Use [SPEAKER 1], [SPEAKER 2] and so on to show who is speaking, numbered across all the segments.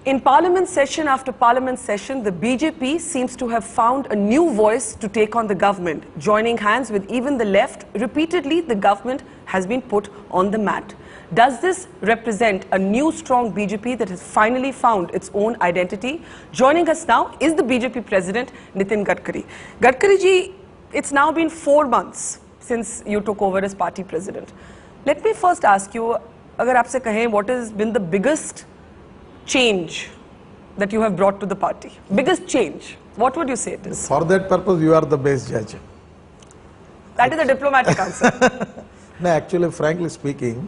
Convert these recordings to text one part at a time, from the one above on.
[SPEAKER 1] In parliament session after parliament session, the BJP seems to have found a new voice to take on the government. Joining hands with even the left, repeatedly the government has been put on the mat. Does this represent a new strong BJP that has finally found its own identity? Joining us now is the BJP president, Nitin Gadkari. Gadkari ji, it's now been 4 months since you took over as party president. Let me first ask you, agar aapse kahe, what has been the biggest change that you have brought to the party? Biggest change. What would you say it is?
[SPEAKER 2] For that purpose, you are the best judge.
[SPEAKER 1] That is a diplomatic answer.
[SPEAKER 2] No, actually, frankly speaking,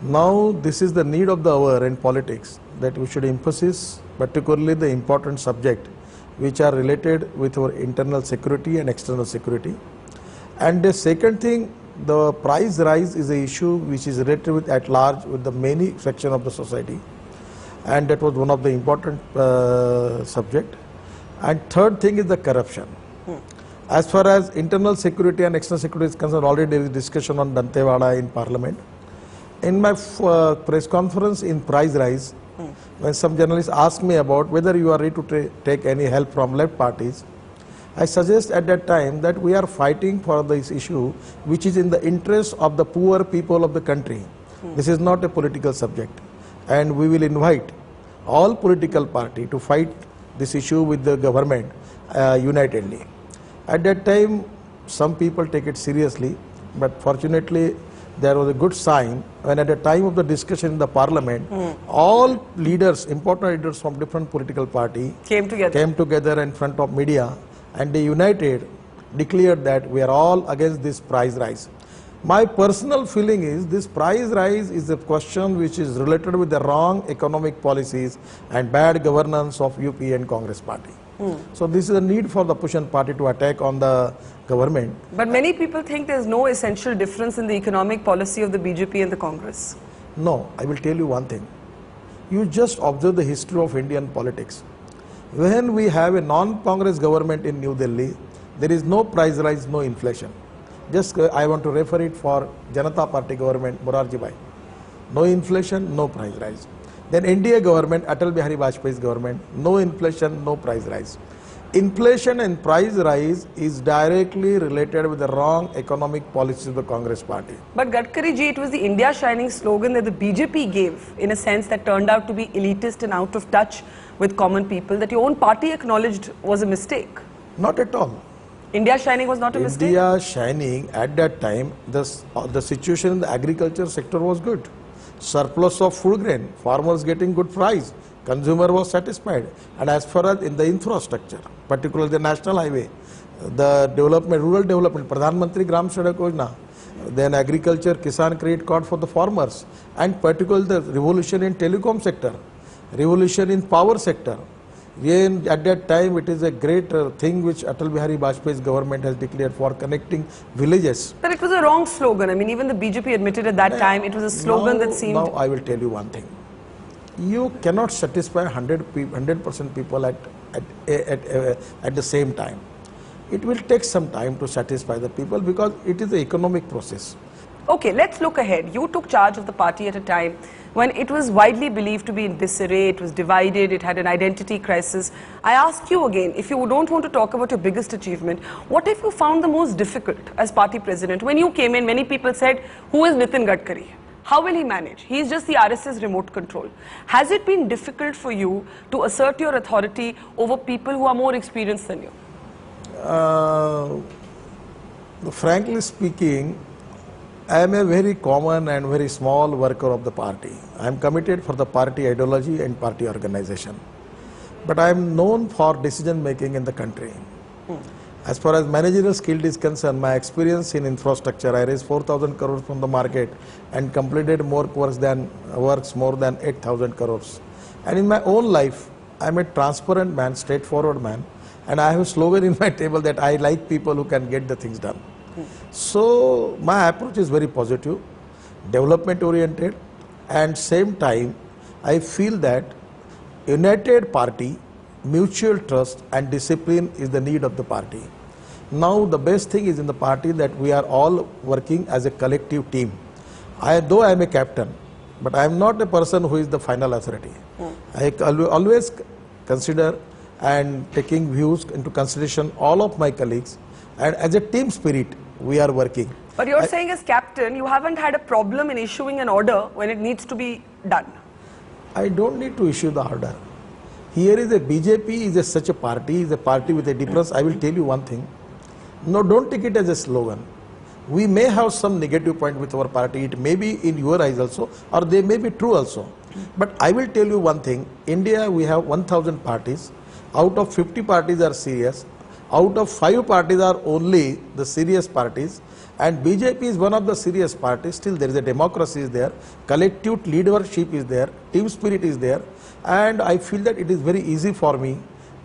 [SPEAKER 2] now this is the need of the hour in politics that we should emphasize particularly the important subject which are related with our internal security and external security. And the second thing, the price rise is an issue which is related with at large with the many section of the society. And that was one of the important subject. And third thing is the corruption. As far as internal security and external security is concerned, already there is discussion on Dantewada in parliament. In my press conference in price rise, when some journalists asked me about whether you are ready to take any help from left parties, I suggest at that time that we are fighting for this issue which is in the interest of the poor people of the country. This is not a political subject. And we will invite all political parties to fight this issue with the government unitedly. At that time, some people take it seriously, but fortunately, there was a good sign when at the time of the discussion in the parliament, all leaders, important leaders from different political parties came together in front of media and they united, declared that we are all against this price rise. My personal feeling is this price rise is a question which is related with the wrong economic policies and bad governance of UP and Congress party. So this is a need for the opposition party to attack on the government.
[SPEAKER 1] But many people think there is no essential difference in the economic policy of the BJP and the Congress.
[SPEAKER 2] No, I will tell you one thing. You just observe the history of Indian politics. When we have a non-Congress government in New Delhi, there is no price rise, no inflation. Just I want to refer it for Janata Party government, Morarji Bhai. No inflation, no price rise. Then NDA government, Atal Bihari Vajpayee's government, no inflation, no price rise. Inflation and price rise is directly related with the wrong economic policies of the Congress party.
[SPEAKER 1] But Gadkari ji, it was the India Shining slogan that the BJP gave in a sense that turned out to be elitist and out of touch with common people that your own party acknowledged was a mistake.
[SPEAKER 2] Not at all.
[SPEAKER 1] India Shining was not a mistake?
[SPEAKER 2] India Shining at that time, the situation in the agriculture sector was good. Surplus of food grain, farmers getting good price, consumer was satisfied. And as far as in the infrastructure, particularly the national highway, the development, rural development, Pradhan Mantri Gram Sadak Yojana, then agriculture, Kisan Credit Card for the farmers, and particularly the revolution in telecom sector, revolution in power sector. At that time, it is a great thing which Atal Bihari Vajpayee's government has declared for connecting villages.
[SPEAKER 1] But it was a wrong slogan. I mean, even the BJP admitted at that time it was a slogan that seemed...
[SPEAKER 2] Now, I will tell you one thing. You cannot satisfy 100% people at the same time. It will take some time to satisfy the people because it is an economic process.
[SPEAKER 1] Okay, let's look ahead. You took charge of the party at a time when it was widely believed to be in disarray, it was divided, it had an identity crisis. I ask you again, if you don't want to talk about your biggest achievement, what have you found the most difficult as party president? When you came in, many people said, who is Nitin Gadkari? How will he manage? He is just the RSS remote control. Has it been difficult for you to assert your authority over people who are more experienced than you?
[SPEAKER 2] Frankly speaking, I am a very common and very small worker of the party. I am committed for the party ideology and party organization. But I am known for decision making in the country. As far as managerial skill is concerned, my experience in infrastructure, I raised 4,000 crores from the market and completed more works more than 8,000 crores. And in my own life, I am a transparent man, straightforward man. And I have a slogan in my table that I like people who can get the things done. So my approach is very positive, development oriented, and same time I feel that united party, mutual trust and discipline is the need of the party. Now the best thing is in the party that we are all working as a collective team. Though I am a captain, but I am not a person who is the final authority. I always consider and taking views into consideration all of my colleagues, and as a team spirit we are working.
[SPEAKER 1] But you're saying as captain, you haven't had a problem in issuing an order when it needs to be done.
[SPEAKER 2] I don't need to issue the order. Here is a BJP is such a party, is a party with a difference. I will tell you one thing. No, don't take it as a slogan. We may have some negative point with our party. It may be in your eyes also, or they may be true also. But I will tell you one thing. India, we have 1,000 parties. Out of 50 parties are serious. Out of 5 parties are only the serious parties. And BJP is one of the serious parties. Still there is a democracy is there. Collective leadership is there. Team spirit is there. And I feel that it is very easy for me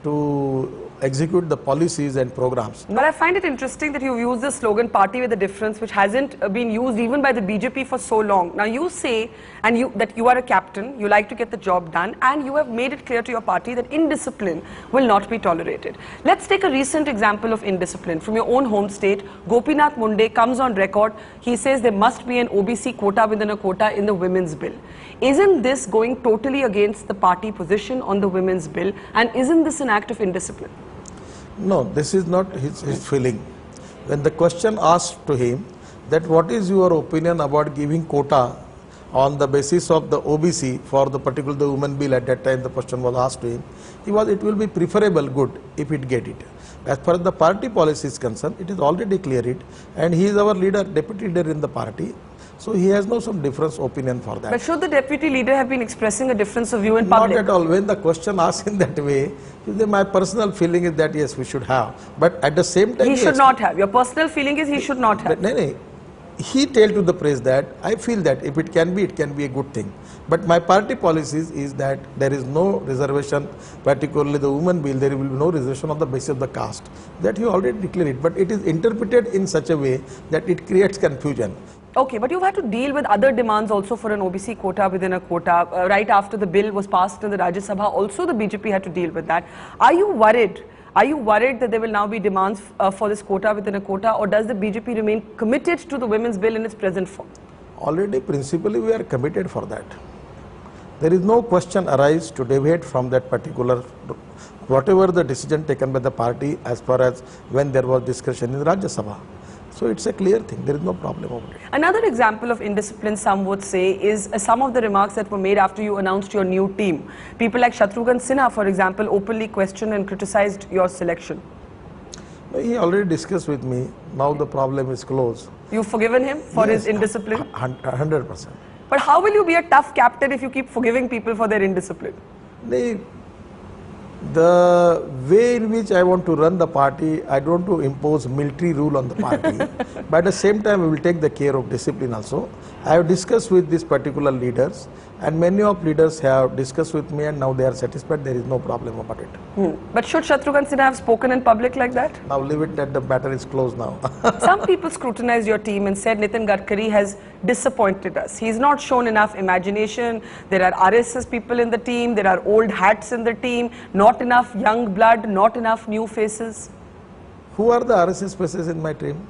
[SPEAKER 2] to execute the policies and programs.
[SPEAKER 1] But I find it interesting that you use the slogan "Party with a Difference," which hasn't been used even by the BJP for so long. Now you say that you are a captain, you like to get the job done, and you have made it clear to your party that indiscipline will not be tolerated. Let's take a recent example of indiscipline from your own home state. Gopinath Munde comes on record. He says there must be an OBC quota within a quota in the women's bill. Isn't this going totally against the party position on the women's bill, and isn't this an act of indiscipline?
[SPEAKER 2] No, this is not his feeling. When the question asked to him that what is your opinion about giving quota on the basis of the OBC for the particular the women bill, at that time the question was asked to him, it will be preferable good if it get it. As far as the party policy is concerned, it is already clear it, and he is our leader, deputy leader in the party. So he has no some different opinion for that.
[SPEAKER 1] But should the deputy leader have been expressing a difference of view in public?
[SPEAKER 2] Not at all. When the question asked in that way, my personal feeling is that yes, we should have. But at the same time,
[SPEAKER 1] he should not have. Your personal feeling is he should not have.
[SPEAKER 2] No. He told to the press that I feel that if it can be a good thing. But my party policies is that there is no reservation, particularly the women bill, there will be no reservation on the basis of the caste. That he already declared it. But it is interpreted in such a way that it creates confusion.
[SPEAKER 1] Okay, but you've had to deal with other demands also for an OBC quota within a quota. Right after the bill was passed in the Rajya Sabha, also the BJP had to deal with that. Are you worried? Are you worried that there will now be demands for this quota within a quota, or does the BJP remain committed to the women's bill in its present form?
[SPEAKER 2] Already, principally, we are committed for that. There is no question arise to deviate from that particular, whatever the decision taken by the party as far as when there was discussion in Rajya Sabha. So it's a clear thing, there is no problem about it.
[SPEAKER 1] Another example of indiscipline, some would say, is some of the remarks that were made after you announced your new team. People like Shatrughan Sinha, for example, openly questioned and criticized your selection.
[SPEAKER 2] He already discussed with me, now the problem is closed.
[SPEAKER 1] You've forgiven him for
[SPEAKER 2] Yes,
[SPEAKER 1] his indiscipline?
[SPEAKER 2] 100%.
[SPEAKER 1] But how will you be a tough captain if you keep forgiving people for their indiscipline?
[SPEAKER 2] The way in which I want to run the party, I don't want to impose military rule on the party. But at the same time, we will take the care of discipline also. I have discussed with these particular leaders, and many of leaders have discussed with me, and now they are satisfied. There is no problem about it.
[SPEAKER 1] But should Shatrughan Sinha have spoken in public like that?
[SPEAKER 2] Now leave it that the matter is closed now.
[SPEAKER 1] Some people scrutinized your team and said Nitin Gadkari has disappointed us. He's not shown enough imagination. There are RSS people in the team. There are old hats in the team. Not enough young blood. Not enough new faces.
[SPEAKER 2] Who are the RSS faces in my team?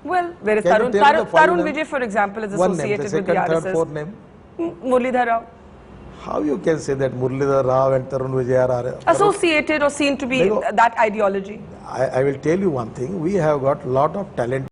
[SPEAKER 1] Well, there is
[SPEAKER 2] Can you
[SPEAKER 1] Tarun,
[SPEAKER 2] tell the
[SPEAKER 1] Tarun
[SPEAKER 2] name?
[SPEAKER 1] Vijay, for example, is
[SPEAKER 2] One name,
[SPEAKER 1] associated
[SPEAKER 2] the
[SPEAKER 1] with the
[SPEAKER 2] second,
[SPEAKER 1] RSS.
[SPEAKER 2] third, fourth name.
[SPEAKER 1] Muralidhar Rao.
[SPEAKER 2] How you can say that Muralidhar Rao and Tarun Vijay are
[SPEAKER 1] Associated or seen to be that ideology.
[SPEAKER 2] I will tell you one thing. We have got lot of talent.